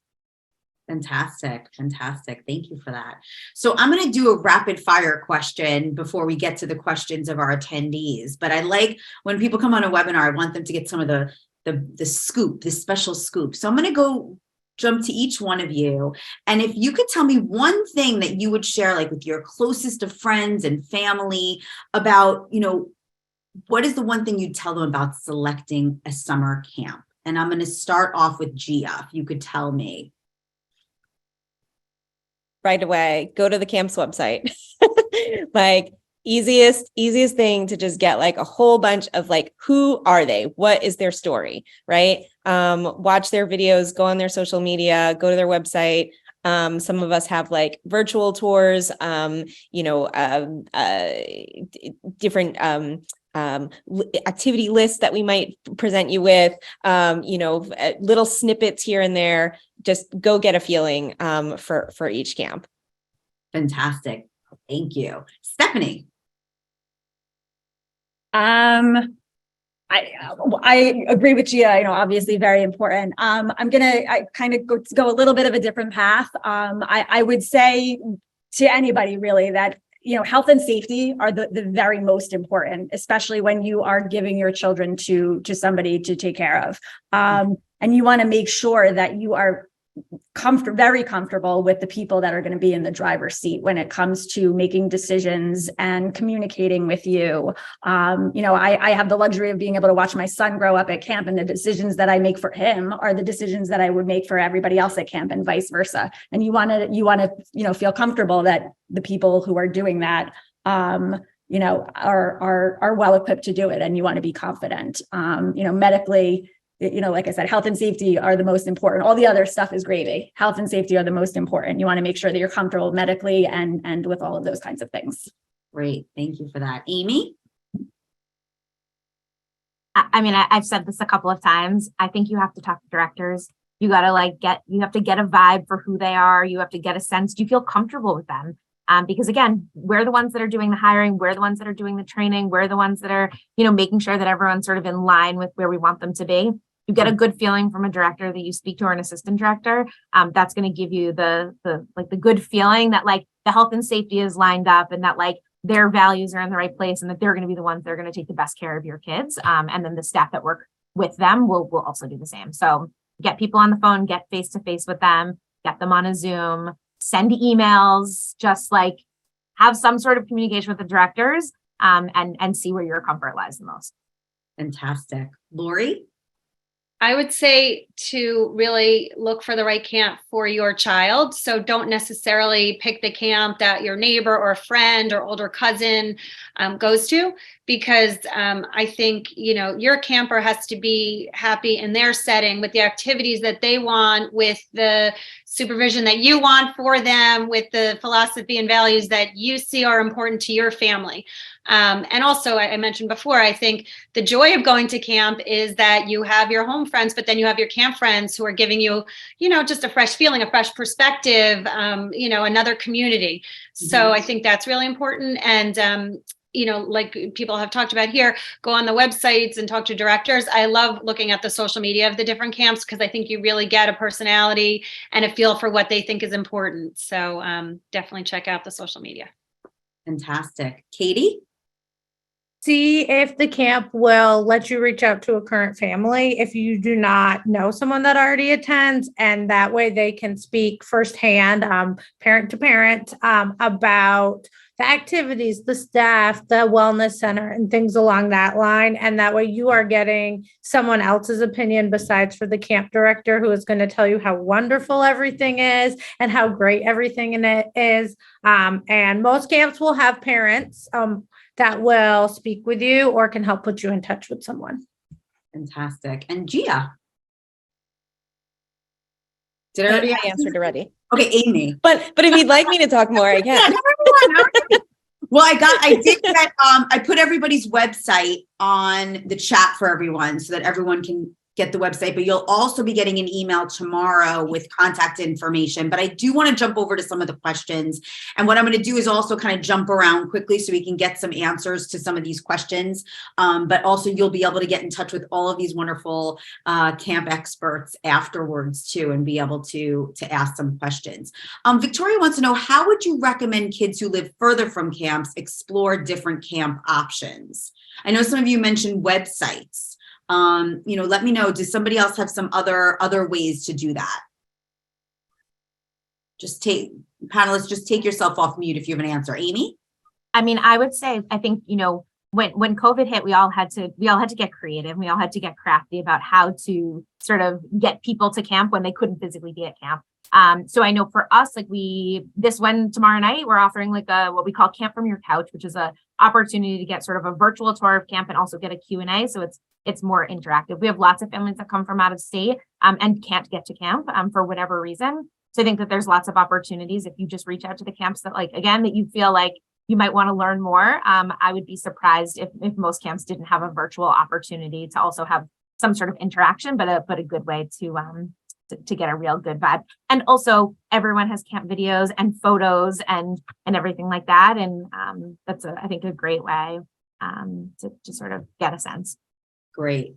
Fantastic. Fantastic. Thank you for that. So I'm going to do a rapid fire question before we get to the questions of our attendees. But I like when people come on a webinar, I want them to get some of the scoop, the special scoop. So I'm going to jump to each one of you. And if you could tell me one thing that you would share, like with your closest of friends and family about, what is the one thing you'd tell them about selecting a summer camp? And I'm going to start off with Gia, if you could tell me. right away, go to the camp's website. Like easiest thing to just get like a whole bunch of like, who are they? What is their story? Right? Watch their videos, go on their social media, go to their website. Some of us have like virtual tours, different activity lists that we might present you with, little snippets here and there. Just go get a feeling for each camp. Fantastic. Thank you. Stephanie. I agree with Gia, obviously very important. I'm going to kind of go a little bit of a different path. I would say to anybody really that, health and safety are the very most important, especially when you are giving your children to somebody to take care of. And you want to make sure that you are very comfortable with the people that are going to be in the driver's seat when it comes to making decisions and communicating with you. I have the luxury of being able to watch my son grow up at camp, and the decisions that I make for him are the decisions that I would make for everybody else at camp, and vice versa. And you want to feel comfortable that the people who are doing that are well equipped to do it, and you want to be confident. Medically, like I said, health and safety are the most important. All the other stuff is gravy. Health and safety are the most important. You want to make sure that you're comfortable medically and with all of those kinds of things. Great. Thank you for that. Amy? I've said this a couple of times. I think you have to talk to directors. You got to you have to get a vibe for who they are. You have to get a sense. Do you feel comfortable with them? Because again, we're the ones that are doing the hiring. We're the ones that are doing the training. We're the ones that are, making sure that everyone's sort of in line with where we want them to be. You get a good feeling from a director that you speak to, or an assistant director. That's going to give you the good feeling that like the health and safety is lined up, and that like their values are in the right place, and that they're going to be the ones that are going to take the best care of your kids. And then the staff that work with them will also do the same. So get people on the phone, get face to face with them, get them on a Zoom, send emails, just like have some sort of communication with the directors, and see where your comfort lies the most. Fantastic. Lori? I would say to really look for the right camp for your child. So don't necessarily pick the camp that your neighbor or a friend or older cousin goes to, because I think, your camper has to be happy in their setting with the activities that they want, with the supervision that you want for them, with the philosophy and values that you see are important to your family. And also, I mentioned before, I think the joy of going to camp is that you have your home friends, but then you have your camp friends who are giving you, just a fresh feeling, a fresh perspective, another community. Mm-hmm. So I think that's really important. And, like people have talked about here, go on the websites and talk to directors. I love looking at the social media of the different camps, because I think you really get a personality and a feel for what they think is important. So definitely check out the social media. Fantastic. Katie? See if the camp will let you reach out to a current family if you do not know someone that already attends, and that way they can speak firsthand, parent to parent, about the activities, the staff, the wellness center, and things along that line. And that way you are getting someone else's opinion besides for the camp director, who is going to tell you how wonderful everything is and how great everything in it is. And most camps will have parents that will speak with you or can help put you in touch with someone. Fantastic. And Gia? Did I already answered already? Okay, Amy. But if you'd like me to talk more, I can. Well, I put everybody's website on the chat for everyone so that everyone can get the website, but you'll also be getting an email tomorrow with contact information. But I do want to jump over to some of the questions. And what I'm going to do is also kind of jump around quickly so we can get some answers to some of these questions. But also you'll be able to get in touch with all of these wonderful camp experts afterwards too, and be able to ask some questions. Victoria wants to know, how would you recommend kids who live further from camps explore different camp options? I know some of you mentioned websites. Let me know, does somebody else have some other ways to do that? Panelists, just take yourself off mute if you have an answer. Amy? I would say, I think, when COVID hit, we all had to get creative. We all had to get crafty about how to sort of get people to camp when they couldn't physically be at camp. So I know for us, like this one tomorrow night, we're offering like what we call Camp from Your Couch, which is a opportunity to get sort of a virtual tour of camp and also get a Q&A. So it's more interactive. We have lots of families that come from out of state and can't get to camp for whatever reason. So I think that there's lots of opportunities if you just reach out to the camps that that you feel like you might want to learn more. I would be surprised if most camps didn't have a virtual opportunity to also have some sort of interaction, but a good way to get a real good vibe. And also everyone has camp videos and photos and everything like that. And that's I think a great way to sort of get a sense. Great.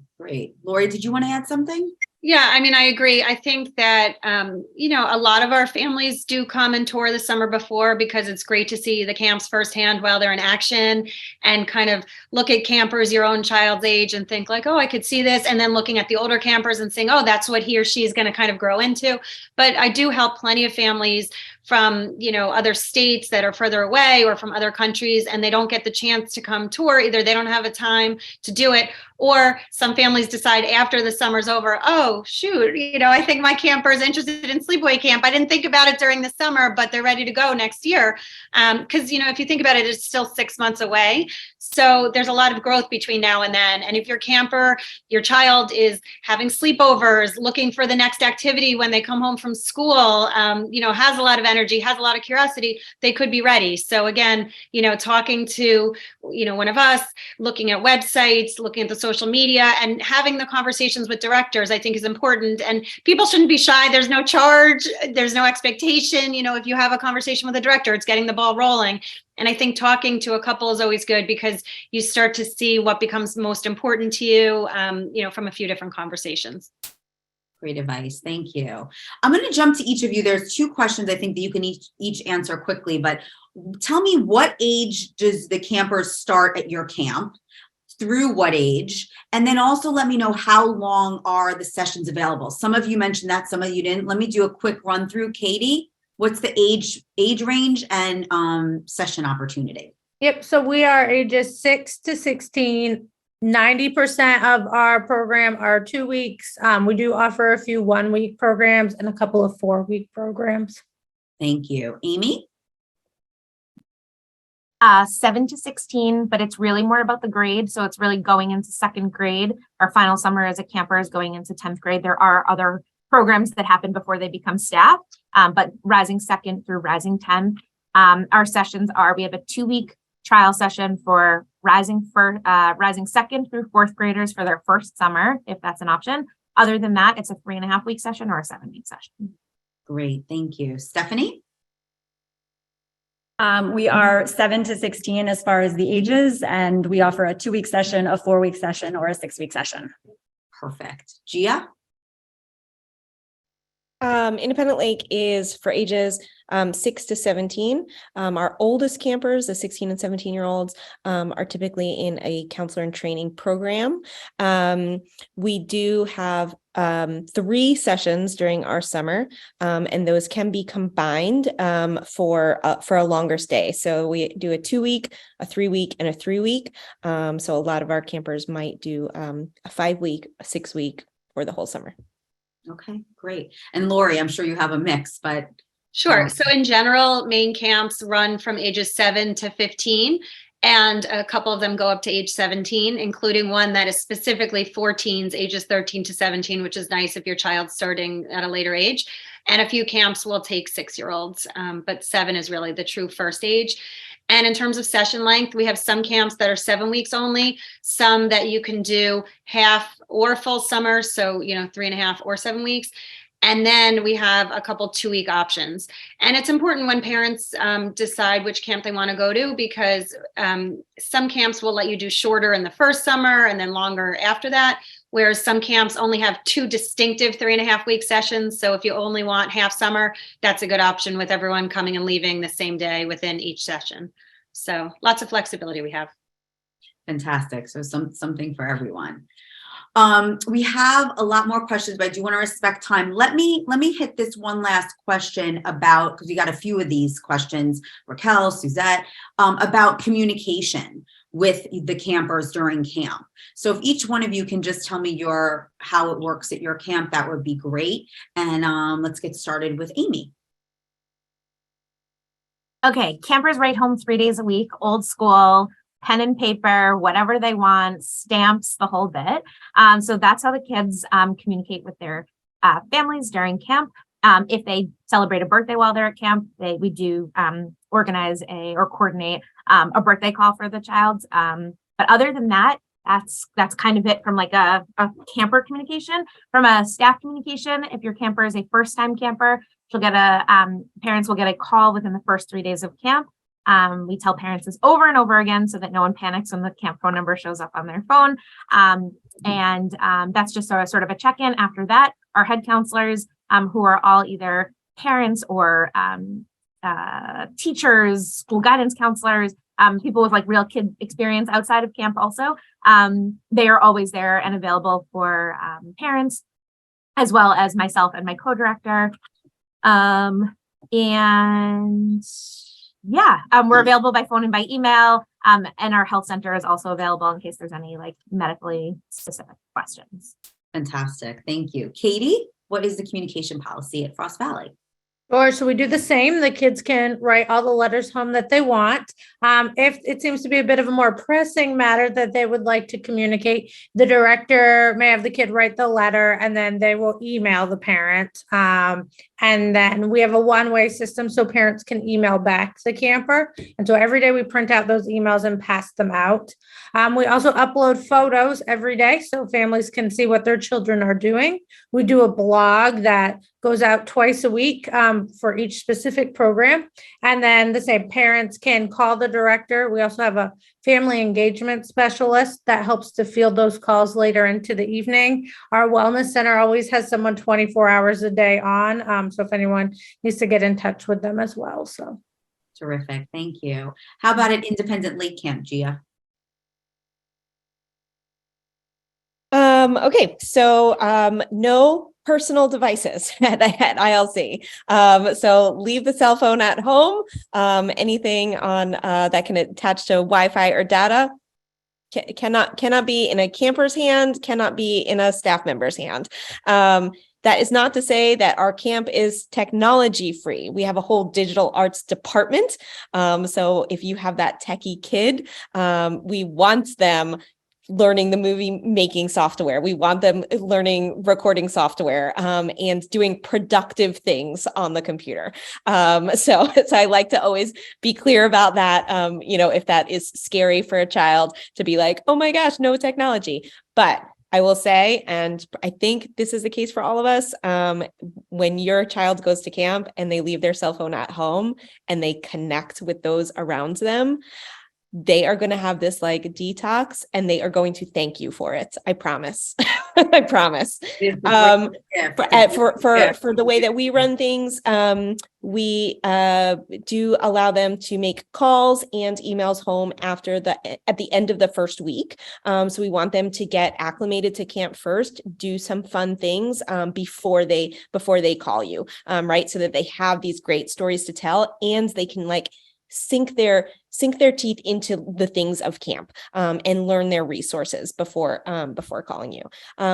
Lori, did you want to add something? Yeah, I mean, I agree. I think that, a lot of our families do come and tour the summer before because it's great to see the camps firsthand while they're in action and kind of look at campers your own child's age and think like, oh, I could see this. And then looking at the older campers and saying, oh, that's what he or she is going to kind of grow into. But I do help plenty of families from, other states that are further away or from other countries, and they don't get the chance to come tour. Either they don't have a time to do it, or some families decide after the summer's over, oh, shoot, I think my camper is interested in Sleepaway Camp. I didn't think about it during the summer, but they're ready to go next year. Because, if you think about it, it's still 6 months away. So there's a lot of growth between now and then. And if your camper, your child is having sleepovers, looking for the next activity when they come home from school, has a lot of energy, has a lot of curiosity, they could be ready. So again, talking to, one of us, looking at websites, looking at the social media and having the conversations with directors, I think is important. And people shouldn't be shy. There's no charge. There's no expectation. If you have a conversation with a director, it's getting the ball rolling. And I think talking to a couple is always good because you start to see what becomes most important to you, from a few different conversations. Great advice. Thank you. I'm going to jump to each of you. There's 2 questions I think that you can each answer quickly, but tell me, what age does the campers start at your camp? Through what age? And then also let me know how long are the sessions available? Some of you mentioned that, some of you didn't. Let me do a quick run through. Katie, what's the age range and session opportunity? Yep. So we are ages 6 to 16. 90% of our program are 2 weeks. We do offer a few 1-week programs and a couple of 4-week programs. Thank you. Amy? 7 to 16, but it's really more about the grade. So it's really going into 2nd grade. Our final summer as a camper is going into 10th grade. There are other programs that happen before they become staff, but rising 2nd through rising 10. Our sessions we have a 2-week trial session for rising 2nd through 4th graders for their first summer, if that's an option. Other than that, it's a 3.5-week session or a 7-week session. Great. Thank you. Stephanie? We are 7 to 16 as far as the ages, and we offer a 2-week session, a 4-week session, or a 6-week session. Perfect. Gia? Independent Lake is for ages 6 to 17. Our oldest campers, the 16 and 17-year-olds, are typically in a counselor and training program. We do have 3 sessions during our summer, and those can be combined for a longer stay. So we do a 2-week, a 3-week, and a 3-week. So a lot of our campers might do a 5-week, a 6-week, or the whole summer. Okay, great. And Lori, I'm sure you have a mix, but. Sure. So in general, main camps run from ages 7 to 15, and a couple of them go up to age 17, including one that is specifically for teens, ages 13 to 17, which is nice if your child's starting at a later age. And a few camps will take 6-year-olds, but 7 is really the true first age. And in terms of session length, we have some camps that are 7 weeks only, some that you can do half or full summer. So, 3.5 or 7 weeks. And then we have a couple 2-week options. And it's important when parents decide which camp they want to go to, because some camps will let you do shorter in the first summer and then longer after that. Whereas some camps only have 2 distinctive 3.5-week sessions. So if you only want half summer, that's a good option with everyone coming and leaving the same day within each session. So lots of flexibility we have. Fantastic. So something for everyone. We have a lot more questions, but I do want to respect time. Let me hit this one last question about, because we got a few of these questions, Raquel, Suzette, about communication. with the campers during camp. So if each one of you can just tell me how it works at your camp, that would be great. And let's get started with Amy. Okay, campers write home 3 days a week, old school, pen and paper, whatever they want, stamps, the whole bit. So that's how the kids communicate with their families during camp. If they celebrate a birthday while they're at camp, we do organize or coordinate a birthday call for the child. But other than that, that's kind of it from like a camper communication. From a staff communication, if your camper is a first-time camper, parents will get a call within the first 3 days of camp. We tell parents this over and over again so that no one panics when the camp phone number shows up on their phone. That's just sort of a check-in. After that, our head counselors, who are all either parents or teachers, school guidance counselors, people with like real kid experience outside of camp also, they are always there and available for parents, as well as myself and my co-director. We're available by phone and by email. And our health center is also available in case there's any like medically specific questions. Fantastic. Thank you. Katie, what is the communication policy at Frost Valley? Sure. So we do the same. The kids can write all the letters home that they want. If it seems to be a bit of a more pressing matter that they would like to communicate, the director may have the kid write the letter and then they will email the parent. And then we have a one-way system so parents can email back the camper. And so every day we print out those emails and pass them out. We also upload photos every day so families can see what their children are doing. We do a blog that goes out twice a week for each specific program. And then the same parents can call the director. We also have a family engagement specialist that helps to field those calls later into the evening. Our wellness center always has someone 24 hours a day on. So if anyone needs to get in touch with them as well. So terrific. Thank you. How about at Independent Lake Camp, Gia? Okay, so no personal devices at ILC. So leave the cell phone at home. Anything on that can attach to Wi-Fi or data cannot be in a camper's hand, cannot be in a staff member's hand. That is not to say that our camp is technology free. We have a whole digital arts department. So if you have that techie kid, we want them learning the movie making software. We want them learning recording software and doing productive things on the computer. So I like to always be clear about that. If that is scary for a child to be like, oh my gosh, no technology. But I will say, and I think this is the case for all of us, when your child goes to camp and they leave their cell phone at home and they connect with those around them, they are going to have this like detox and they are going to thank you for it. I promise. I promise. For the way that we run things, we do allow them to make calls and emails home at the end of the first week. So we want them to get acclimated to camp first, do some fun things before they call you, right? So that they have these great stories to tell and they can like sink their teeth into the things of camp and learn their resources before calling you.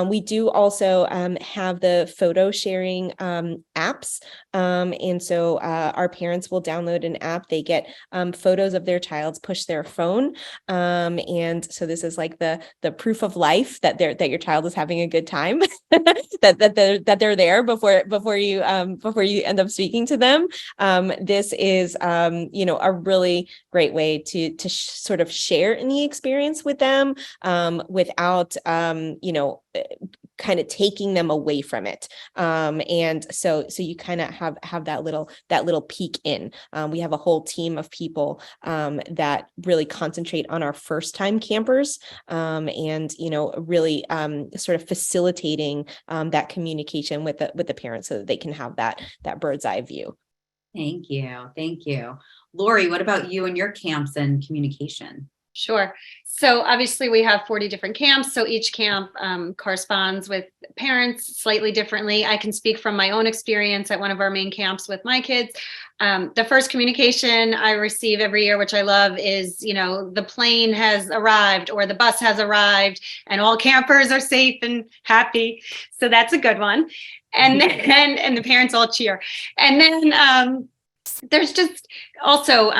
We do also have the photo sharing apps. And so our parents will download an app. They get photos of their child's push their phone. And so this is like the proof of life that your child is having a good time, that they're there before you end up speaking to them. This is a really great way to sort of share in the experience with them without kind of taking them away from it. And so you kind of have that little peek in. We have a whole team of people that really concentrate on our first time campers and really sort of facilitating that communication with the parents so that they can have that bird's eye view. Thank you. Lori, what about you and your camps and communication? Sure. So obviously we have 40 different camps. So each camp corresponds with parents slightly differently. I can speak from my own experience at one of our main camps with my kids. The first communication I receive every year, which I love, is, the plane has arrived or the bus has arrived and all campers are safe and happy. So that's a good one. And then, and the parents all cheer. And then, there's just also,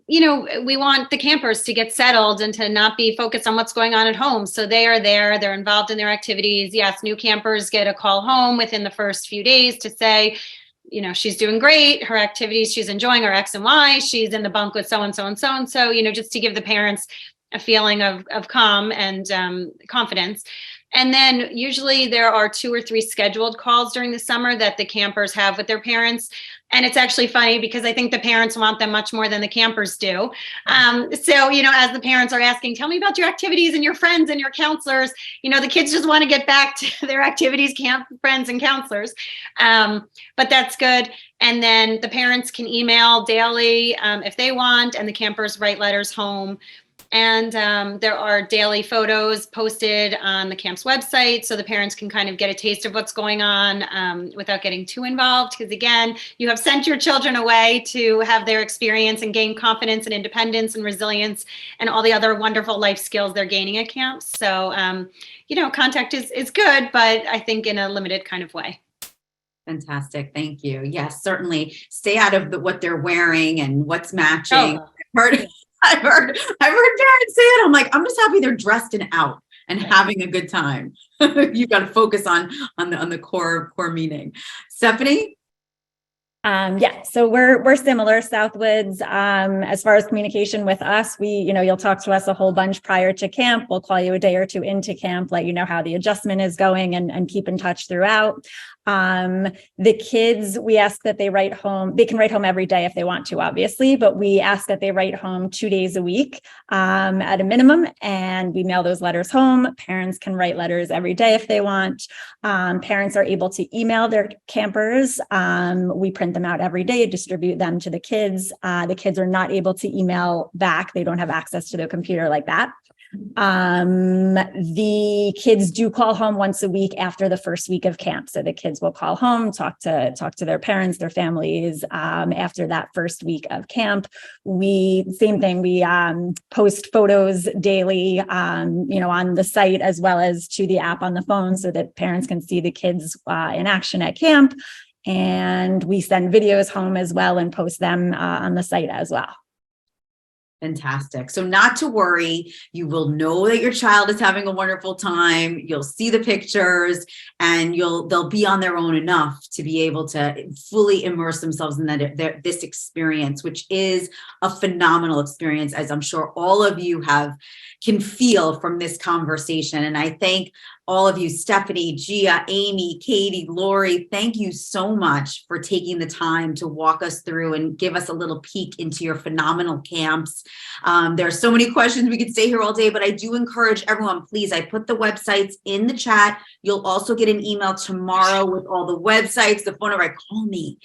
we want the campers to get settled and to not be focused on what's going on at home. So they are there, they're involved in their activities. Yes, new campers get a call home within the first few days to say, she's doing great, her activities, she's enjoying her X and Y, she's in the bunk with so-and-so and so-and-so, just to give the parents a feeling of calm and confidence. And then usually there are 2 or 3 scheduled calls during the summer that the campers have with their parents. And it's actually funny because I think the parents want them much more than the campers do. So, as the parents are asking, tell me about your activities and your friends and your counselors, the kids just want to get back to their activities, camp friends and counselors. But that's good. And then the parents can email daily if they want, and the campers write letters home. And there are daily photos posted on the camp's website, so the parents can kind of get a taste of what's going on without getting too involved. Because again, you have sent your children away to have their experience and gain confidence and independence and resilience and all the other wonderful life skills they're gaining at camp. So, contact is good, but I think in a limited kind of way. Fantastic. Thank you. Yes, certainly stay out of what they're wearing and what's matching. Oh. I've heard parents say it. I'm like, I'm just happy they're dressed and out and having a good time. You got to focus on the core meaning. Stephanie? So we're similar, Southwoods. As far as communication with us, you'll talk to us a whole bunch prior to camp. We'll call you a day or 2 into camp, let you know how the adjustment is going and keep in touch throughout. The kids, we ask that they write home. They can write home every day if they want to, obviously, but we ask that they write home 2 days a week at a minimum, and we mail those letters home. Parents can write letters every day if they want. Parents are able to email their campers. We print them out every day, distribute them to the kids. The kids are not able to email back. They don't have access to their computer like that. The kids do call home once a week after the first week of camp. So the kids will call home, talk to their parents, their families, after that first week of camp. Same thing. We post photos daily, on the site as well as to the app on the phone so that parents can see the kids in action at camp. And we send videos home as well and post them on the site as well. Fantastic. So not to worry, you will know that your child is having a wonderful time. You'll see the pictures and they'll be on their own enough to be able to fully immerse themselves in this experience, which is a phenomenal experience, as I'm sure all of you can feel from this conversation. And I thank all of you, Stephanie, Gia, Amy, Katie, Lori, thank you so much for taking the time to walk us through and give us a little peek into your phenomenal camps. There are so many questions. We could stay here all day, but I do encourage everyone, please, I put the websites in the chat. You'll also get an email tomorrow with all the websites, the phone number, call me.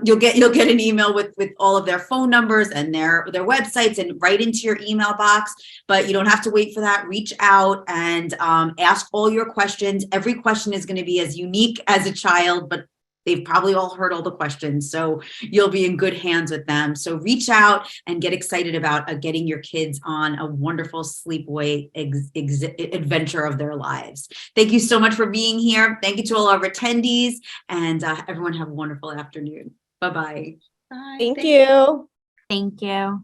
You'll get an email with all of their phone numbers and their websites and right into your email box, but you don't have to wait for that. Reach out and ask all your questions. Every question is going to be as unique as a child, but they've probably all heard all the questions. So you'll be in good hands with them. So reach out and get excited about getting your kids on a wonderful sleepaway adventure of their lives. Thank you so much for being here. Thank you to all our attendees, and everyone have a wonderful afternoon. Bye-bye. Bye. Thank you. Thank you.